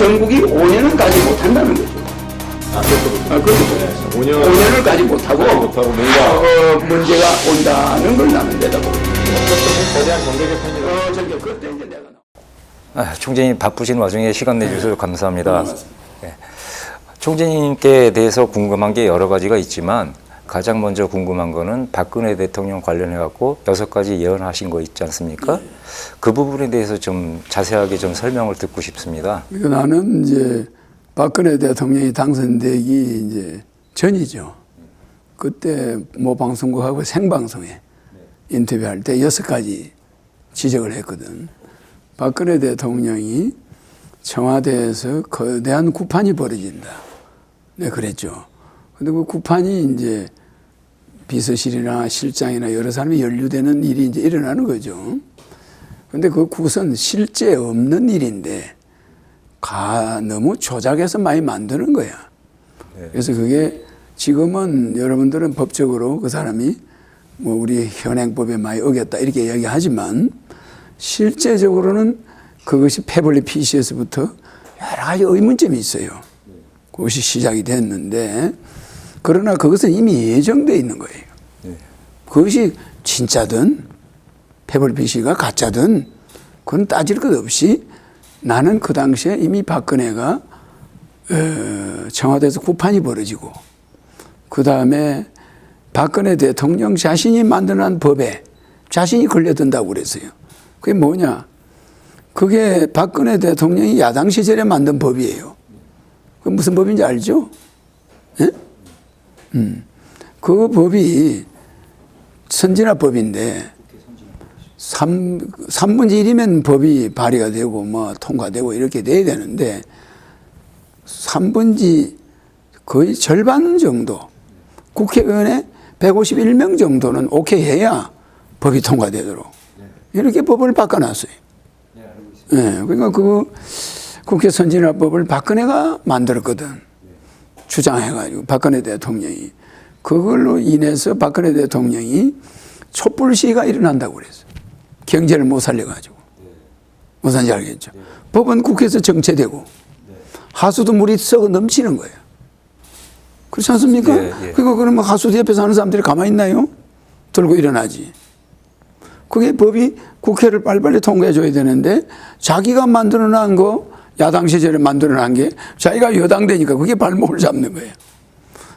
정국이 5년은 가지 못한다는 거죠. 그렇죠. 5년을 가지 못하고 뭔가 문제가 온다는 걸 나는 내다보고. 거대한 정계 개편이라고. 그때 이제 내가. 총재님 바쁘신 와중에 시간 내주셔서 감사합니다. 네. 총재님께 대해서 궁금한 게 여러 가지가 있지만 가장 먼저 궁금한 거는 박근혜 대통령 관련해 갖고 6가지 예언하신 거 있지 않습니까? 그 부분에 대해서 좀 자세하게 좀 설명을 듣고 싶습니다. 그러니까 나는 이제 박근혜 대통령이 당선되기 이제 전이죠. 그때 모 방송국하고 생방송에 인터뷰할 때 6가지 지적을 했거든. 박근혜 대통령이 청와대에서 거대한 구판이 벌어진다. 네, 그랬죠. 근데 그 구판이 이제 비서실이나 실장이나 여러 사람이 연루되는 일이 이제 일어나는 거죠. 근데 그 굿은 실제 없는 일인데 너무 조작해서 많이 만드는 거야. 그래서 그게 지금은 여러분들은 법적으로 그 사람이 뭐 우리 현행법에 많이 어겼다 이렇게 이야기하지만 실제적으로는 그것이 패블릭 PC에서부터 여러 가지 의문점이 있어요. 그것이 시작이 됐는데 그러나 그것은 이미 예정되어 있는 거예요. 그것이 진짜든 패블릭 PC가 가짜든 그건 따질 것 없이 나는 그 당시에 이미 박근혜가 청와대에서 구판이 벌어지고 그 다음에 박근혜 대통령 자신이 만들어낸 법에 자신이 걸려든다고 그랬어요. 그게 뭐냐? 그게 박근혜 대통령이 야당 시절에 만든 법이에요. 그 무슨 법인지 알죠? 예? 그 법이 선진화법인데 3분의 1이면 법이 발의가 되고 뭐 통과되고 이렇게 돼야 되는데 3분의 거의 절반 정도 국회의원의 151명 정도는 오케이 해야 법이 통과되도록 이렇게 법을 바꿔놨어요. 네, 그러니까 그 국회 선진화법을 박근혜가 만들었거든. 주장해가지고 박근혜 대통령이 그걸로 인해서 박근혜 대통령이 촛불 시위가 일어난다고 그랬어요. 경제를 못 살려가지고. 무슨 지 알겠죠? 법은 국회에서 정체되고 하수도 물이 썩어 넘치는 거예요. 그렇지 않습니까? 그러니까 그러면 하수도 옆에 사는 사람들이 가만히 있나요? 들고 일어나지. 그게 법이 국회를 빨리빨리 통과해줘야 되는데 자기가 만들어놓은 거 야당 시절에 만들어놓은 게 자기가 여당 되니까 그게 발목을 잡는 거예요.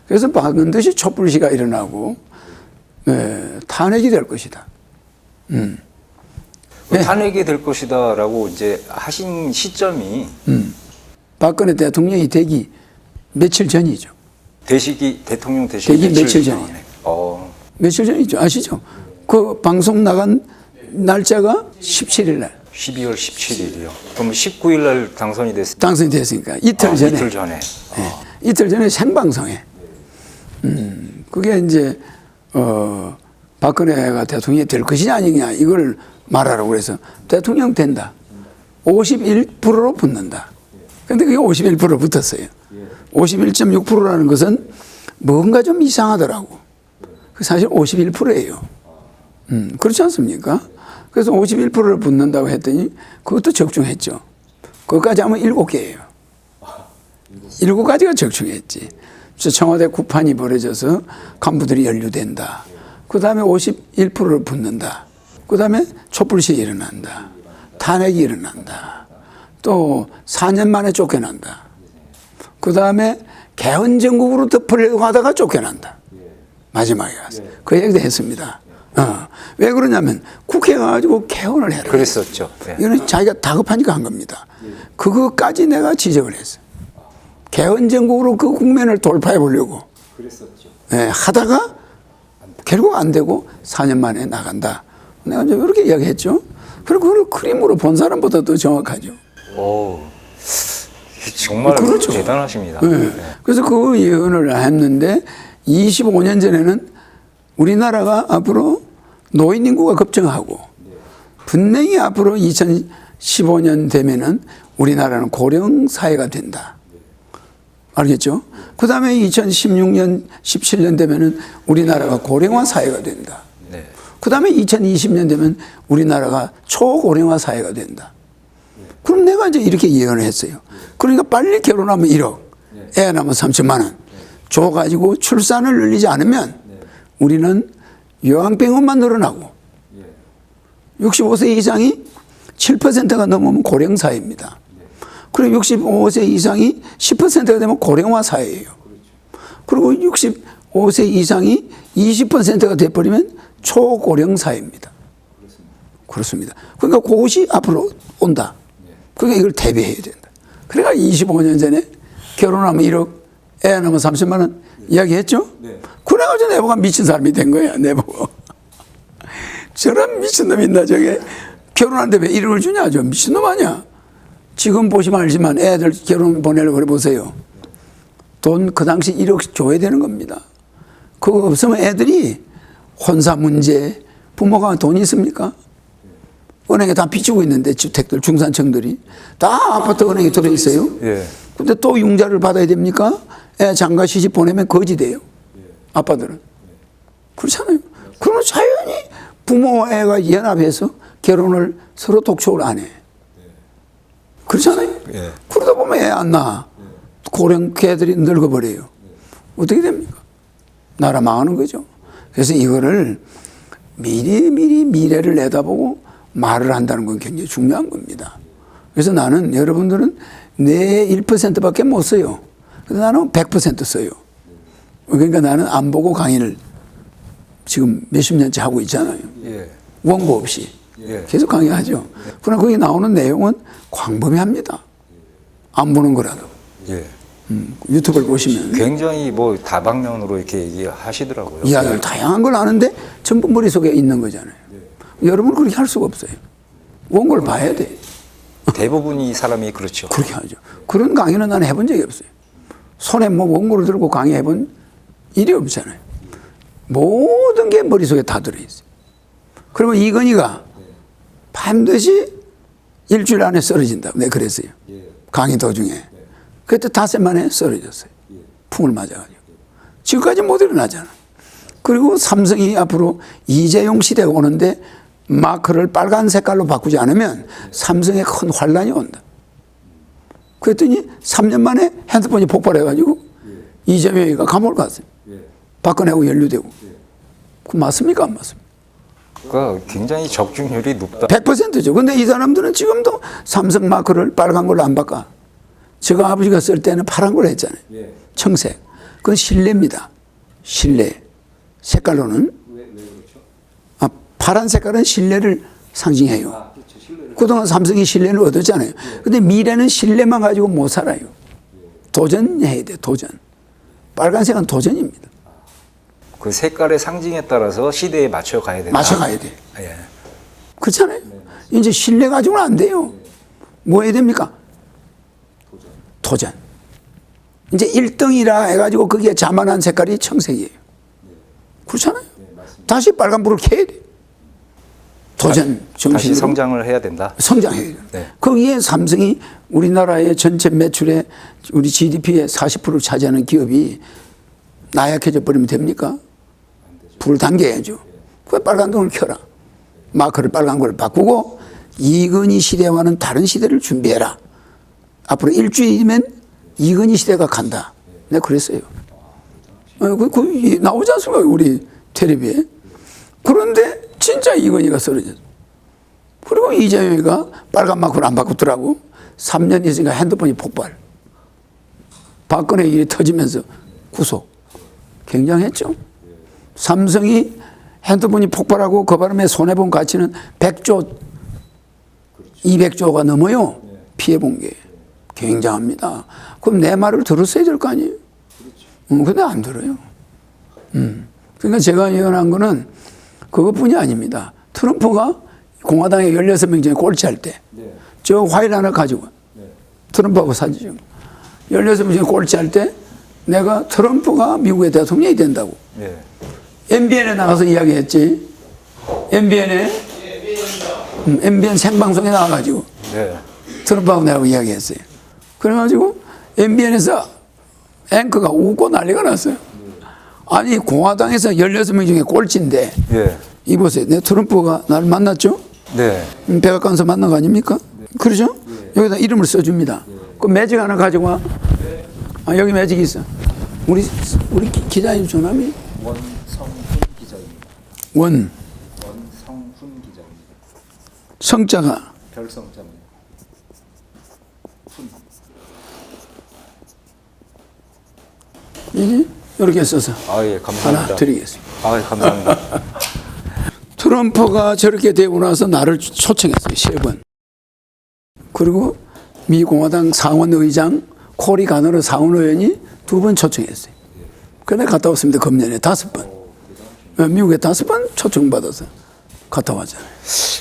그래서 반드시 촛불시가 일어나고 탄핵이 될 것이다. 탄핵이 될 것이다라고 이제 하신 시점이 박근혜 대통령이 되기 며칠 전이죠. 대통령 되시기 며칠 전이에요. 며칠 전이죠. 아시죠? 그 방송 나간 날짜가 17일 날. 12월 17일이요. 그럼 19일 날 당선이 됐습니다. 당선이 됐으니까 이틀 전에. 이틀 전에. 네. 이틀 전에 생방송에. 그게 이제 박근혜가 대통령이 될 것이냐 아니냐 이걸 말하라고 그래서 대통령 된다. 51%로 붙는다. 그런데 그게 51% 붙었어요. 51.6%라는 것은 뭔가 좀 이상하더라고. 사실 51%예요. 그렇지 않습니까? 그래서 51%를 붙는다고 했더니 그것도 적중했죠. 그것까지 하면 7개예요. 7가지가 적중했지. 청와대 구판이 벌어져서 간부들이 연루된다. 그 다음에 51%를 붙는다. 그 다음에 촛불시위 일어난다. 탄핵이 일어난다. 또 4년 만에 쫓겨난다. 그 다음에 개헌정국으로 덮으려고 하다가 쫓겨난다. 마지막에 가서. 그 얘기도 했습니다. 왜 그러냐면 국회가 가지고 개헌을 해라. 그랬었죠. 이거는 자기가 다급하니까 한 겁니다. 그거까지 내가 지적을 했어요. 개헌정국으로 그 국면을 돌파해 보려고. 하다가 결국 안 되고 4년 만에 나간다. 내가 이제 이렇게 이야기했죠. 그리고 그걸 그림으로 본 사람보다 더 정확하죠. 오, 정말 그렇죠. 대단하십니다. 네. 그래서 그 예언을 했는데 25년 전에는 우리나라가 앞으로 노인 인구가 급증하고 분명히 앞으로 2015년 되면은 우리나라는 고령 사회가 된다. 알겠죠? 그 다음에 2016년, 17년 되면은 우리나라가 고령화 사회가 된다. 그 다음에 2020년 되면 우리나라가 초고령화 사회가 된다. 그럼 내가 이제 이렇게 예언을 했어요. 그러니까 빨리 결혼하면 1억, 애 낳으면 3천만 원 줘가지고 출산을 늘리지 않으면 우리는 요양병원만 늘어나고 65세 이상이 7%가 넘으면 고령 사회입니다. 그리고 65세 이상이 10%가 되면 고령화 사회예요. 그리고 65세 이상이 20%가 돼버리면 초고령 사회입니다. 그렇습니다. 그러니까 그것이 앞으로 온다. 그러니까 이걸 대비해야 된다. 그러니까 25년 전에 결혼하면 1억, 애 낳으면 30만 원 이야기했죠? 그래가지고 내보고 미친 사람이 된 거야, 내보고. 저런 미친놈 있나, 저게. 결혼하는데 왜 1억을 주냐, 저 미친놈 아니야. 지금 보시면 알지만 애들 결혼 보내려고 그래 보세요. 돈 그 당시 1억 줘야 되는 겁니다. 그거 없으면 애들이 혼사 문제, 부모가 돈이 있습니까? 은행에 다 빚지고 있는데 주택들, 중산층들이 다 아파트 은행에 들어있어요. 예. 근데 또 융자를 받아야 됩니까? 애 장가 시집 보내면 거지 돼요. 아빠들은. 그렇잖아요. 그러면 자연히 부모 애가 연합해서 결혼을 서로 독촉을 안 해. 그렇잖아요. 예. 그러다 보면 애 안 낳아. 고령 개들이 늙어버려요. 어떻게 됩니까? 나라 망하는 거죠. 그래서 이거를 미리 미래를 내다보고 말을 한다는 건 굉장히 중요한 겁니다. 그래서 나는 여러분들은 내 1%밖에 못 써요. 그래서 나는 100% 써요. 그러니까 나는 안 보고 강의를 지금 몇십 년째 하고 있잖아요. 예. 원고 없이. 예. 계속 강의하죠. 그러나 거기 나오는 내용은 광범위합니다. 안 보는 거라도. 예. 유튜브를 보시면 굉장히 뭐 다방면으로 이렇게 얘기하시더라고요. 이야기를 다양한 걸 아는데 전부 머릿속에 있는 거잖아요. 여러분은 그렇게 할 수가 없어요. 원고를 봐야 돼. 대부분이 사람이 그렇죠. 그렇게 하죠. 그런 강의는 나는 해본 적이 없어요. 손에 뭐 원고를 들고 강의해본 일이 없잖아요. 모든 게 머릿속에 다 들어있어요. 그러면 이건희가 반드시 일주일 안에 쓰러진다고 내가 그랬어요. 강의 도중에. 그때 닷새 만에 쓰러졌어요. 풍을 맞아가지고. 지금까지 못 일어나잖아. 그리고 삼성이 앞으로 이재용 시대가 오는데 마크를 빨간 색깔로 바꾸지 않으면 삼성에 큰 환란이 온다. 그랬더니 3년 만에 핸드폰이 폭발해가지고 이재명이가 감옥을 갔어요. 박근혜하고 연루되고. 그 맞습니까? 안 맞습니까? 그러니까 굉장히 적중률이 높다. 100%죠. 근데 이 사람들은 지금도 삼성 마크를 빨간 걸로 안 바꿔. 제가 아버지가 쓸 때는 파란 걸로 했잖아요. 청색. 그건 신뢰입니다. 신뢰. 색깔로는. 파란 색깔은 신뢰를 상징해요. 그동안 삼성이 신뢰를 얻었잖아요. 근데 미래는 신뢰만 가지고 못 살아요. 도전해야 돼, 도전. 빨간색은 도전입니다. 그 색깔의 상징에 따라서 시대에 맞춰 가야 된다. 맞춰가야 돼. 예. 그렇잖아요. 이제 신뢰 가지고는 안 돼요. 뭐 해야 됩니까? 도전. 이제 1등이라 해가지고 거기에 자만한 색깔이 청색이에요. 그렇잖아요. 다시 빨간불을 켜야 돼. 도전 정신으로. 다시 성장을 해야 된다. 성장해야 돼요. 네. 거기에 삼성이 우리나라의 전체 매출의 우리 GDP의 40%를 차지하는 기업이 나약해져 버리면 됩니까? 불을 당겨야죠. 그 빨간 등을 켜라. 마크를 빨간 걸 바꾸고 이건희 시대와는 다른 시대를 준비해라. 앞으로 일주일이면 이건희 시대가 간다. 내가 그랬어요. 그 나오지 않습니까? 우리 텔레비에. 그런데 진짜 이건희가 쓰러졌어. 그리고 이재용이가 빨간 마크를 안 바꾸더라고. 3년 있으니까 핸드폰이 폭발. 박근혜 일이 터지면서 구속. 굉장했죠. 삼성이 핸드폰이 폭발하고 그 바람에 손해본 가치는 100조, 200조가 넘어요. 피해본 게. 굉장합니다. 그럼 내 말을 들었어야 될 거 아니에요? 근데 안 들어요. 그러니까 제가 예언한 거는 그것뿐이 아닙니다. 트럼프가 공화당에 16명 중에 꼴찌할 때, 저 파일 하나 가지고, 트럼프하고 사진 16명 중에 꼴찌할 때, 내가 트럼프가 미국의 대통령이 된다고. MBN에 나가서 이야기했지. MBN 생방송에 나와가지고, 트럼프하고 내가 이야기했어요. 그래가지고, MBN에서 앵커가 웃고 난리가 났어요. 아니, 공화당에서 16명 중에 꼴찌인데, 이보세요. 내 트럼프가 나를 만났죠? 네. 백악관에서 만난 거 아닙니까? 그러죠? 여기다 이름을 써줍니다. 그 매직 하나 가져와. 아, 여기 매직 있어. 우리 기자님 전함이 원성훈 기자입니다. 원성훈 기자입니다. 성자가 별성자입니다. 이렇게 써서 아, 예, 감사합니다. 하나 드리겠습니다. 아, 예, 감사합니다. 트럼프가 저렇게 되고 나서 나를 초청했어요. 3번. 그리고 미 공화당 상원 의장 코리 가너르 상원 의원이 2번 초청했어요. 그래 갔다 왔습니다. 금년에 5번. 미국에 5번 초청받아서 갔다 왔잖아요.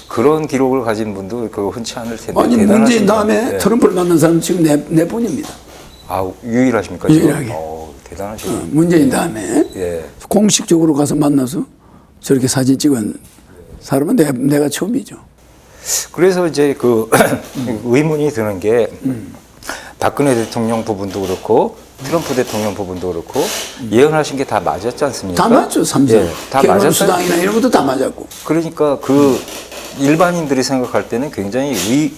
그런 기록을 가진 분도 그거 흔치 않을 텐데. 아니 문재인 대단하십니다. 다음에 네. 트럼프를 만난 사람 지금 네 분입니다. 아, 유일하십니까? 지금? 유일하게. 대단하시네요. 문재인 다음에 예. 공식적으로 가서 만나서 저렇게 사진 찍은 사람은 내가 처음이죠. 그래서 이제 그 의문이 드는 게 박근혜 대통령 부분도 그렇고 트럼프 대통령 부분도 그렇고 예언하신 게 다 맞았지 않습니까? 다 맞죠, 삼성. 예, 다 맞았어요. 수당이나 이런 것도 다 맞았고. 그러니까 그 일반인들이 생각할 때는 굉장히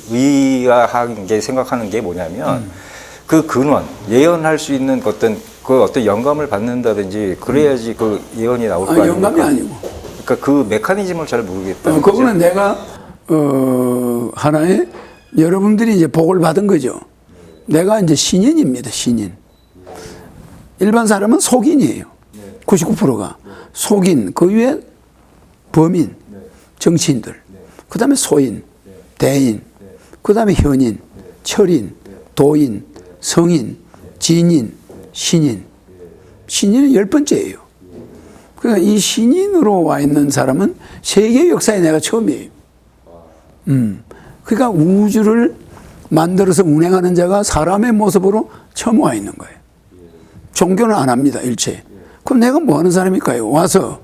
의아한 게 생각하는 게 뭐냐면 그 근원, 예언할 수 있는 어떤 영감을 받는다든지 그래야지 그 예언이 나올 거 아닙니까? 영감이 아니고. 그러니까 그 메커니즘을 잘 모르겠다. 그거는 내가 하나의 여러분들이 이제 복을 받은 거죠. 내가 이제 신인입니다. 신인. 일반 사람은 속인이에요. 99%가 속인. 그 위에 범인, 정치인들. 그 다음에 소인, 대인. 그 다음에 현인, 철인, 도인, 성인, 진인, 신인. 신인은 10번째예요. 그러니까 이 신인으로 와 있는 사람은 세계 역사에 내가 처음이에요. 그러니까 우주를 만들어서 운행하는 자가 사람의 모습으로 처음 와 있는 거예요. 종교는 안 합니다, 일체. 그럼 내가 뭐 하는 사람일까요? 와서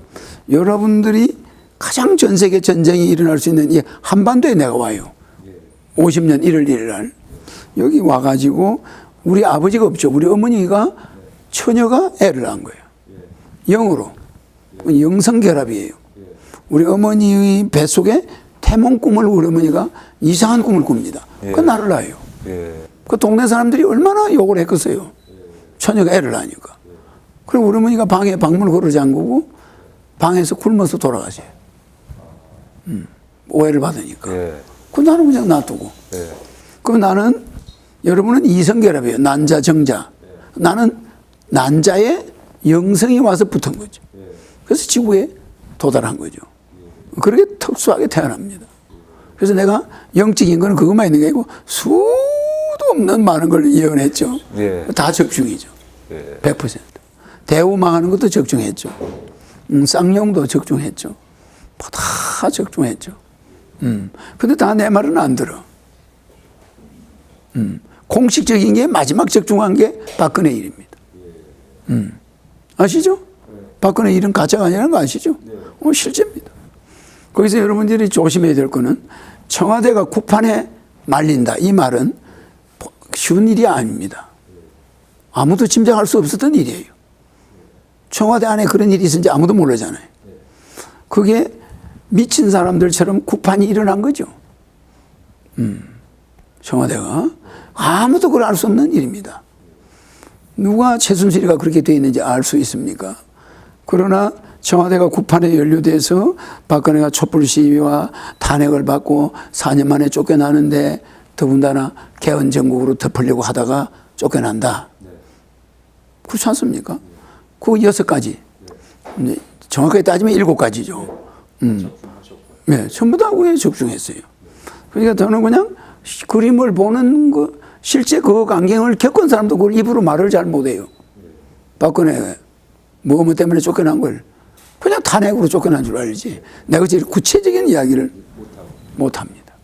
여러분들이 가장 전 세계 전쟁이 일어날 수 있는 이 한반도에 내가 와요. 50년 1월 1일 날. 여기 와가지고 우리 아버지가 없죠. 우리 어머니가 처녀가 애를 낳은 거예요. 영으로. 영성결합이에요. 우리 어머니의 뱃속에 태몽 꿈을 우리 어머니가 이상한 꿈을 꿉니다. 그 나를 낳아요. 그 동네 사람들이 얼마나 욕을 했겠어요. 처녀가 애를 낳으니까. 그리고 우리 어머니가 방에 방문을 걸어 잠그고 방에서 굶어서 돌아가세요. 오해를 받으니까. 그 나는 그냥 놔두고. 그럼 나는 여러분은 이성결합이에요. 난자 정자. 나는 난자의 영성이 와서 붙은 거죠. 그래서 지구에 도달한 거죠. 그렇게 특수하게 태어납니다. 그래서 내가 영적인 거는 그것만 있는 게 아니고 수도 없는 많은 걸 예언했죠. 다 적중이죠. 100%. 대우망하는 것도 적중했죠. 쌍용도 적중했죠. 다 적중했죠. 근데 다 내 말은 안 들어. 공식적인 게 마지막 적중한 게 박근혜 일입니다. 아시죠? 박근혜 일은 가짜가 아니라는 거 아시죠? 실제입니다. 거기서 여러분들이 조심해야 될 거는 청와대가 구판에 말린다. 이 말은 쉬운 일이 아닙니다. 아무도 짐작할 수 없었던 일이에요. 청와대 안에 그런 일이 있었는지 아무도 모르잖아요. 그게 미친 사람들처럼 구판이 일어난 거죠. 청와대가 아무도 그걸 알 수 없는 일입니다. 누가 최순실이가 그렇게 되어 있는지 알 수 있습니까? 그러나 청와대가 구판에 연루돼서 박근혜가 촛불 시위와 탄핵을 받고 4년 만에 쫓겨나는데 더군다나 개헌 정국으로 덮으려고 하다가 쫓겨난다. 그렇지 않습니까? 그 6가지. 정확하게 따지면 7가지죠. 네, 전부 다 그에 적중했어요. 그러니까 저는 그냥 그림을 보는 거, 실제 그 광경을 겪은 사람도 그걸 입으로 말을 잘 못해요. 박근혜 뭐 때문에 쫓겨난 걸 그냥 탄핵으로 쫓겨난 줄 알지. 내가 제일 구체적인 이야기를 못합니다.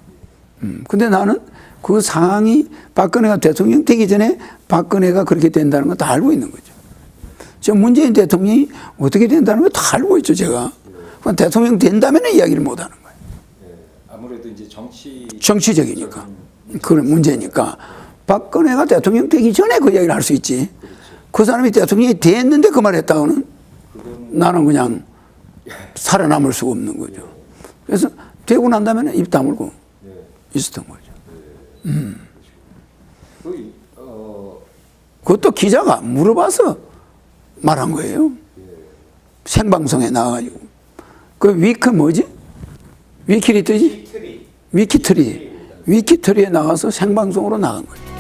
근데 나는 그 상황이 박근혜가 대통령 되기 전에 박근혜가 그렇게 된다는 거 다 알고 있는 거죠. 저 문재인 대통령이 어떻게 된다는 거 다 알고 있죠, 제가. 그럼 대통령 된다면 이야기를 못 하는 거예요. 아무래도 이제 정치적이니까. 그런 문제니까. 박근혜가 대통령 되기 전에 그 이야기를 할 수 있지. 그 사람이 대통령이 됐는데 그 말 했다고는 나는 그냥 살아남을 수가 없는 거죠. 그래서 되고 난 다음에 입 다물고 있었던 거죠. 그것도 기자가 물어봐서 말한 거예요. 생방송에 나와가지고. 그 위크 뭐지? 위키리트지? 위키트리. 위키트리에 나가서 생방송으로 나간 거예요.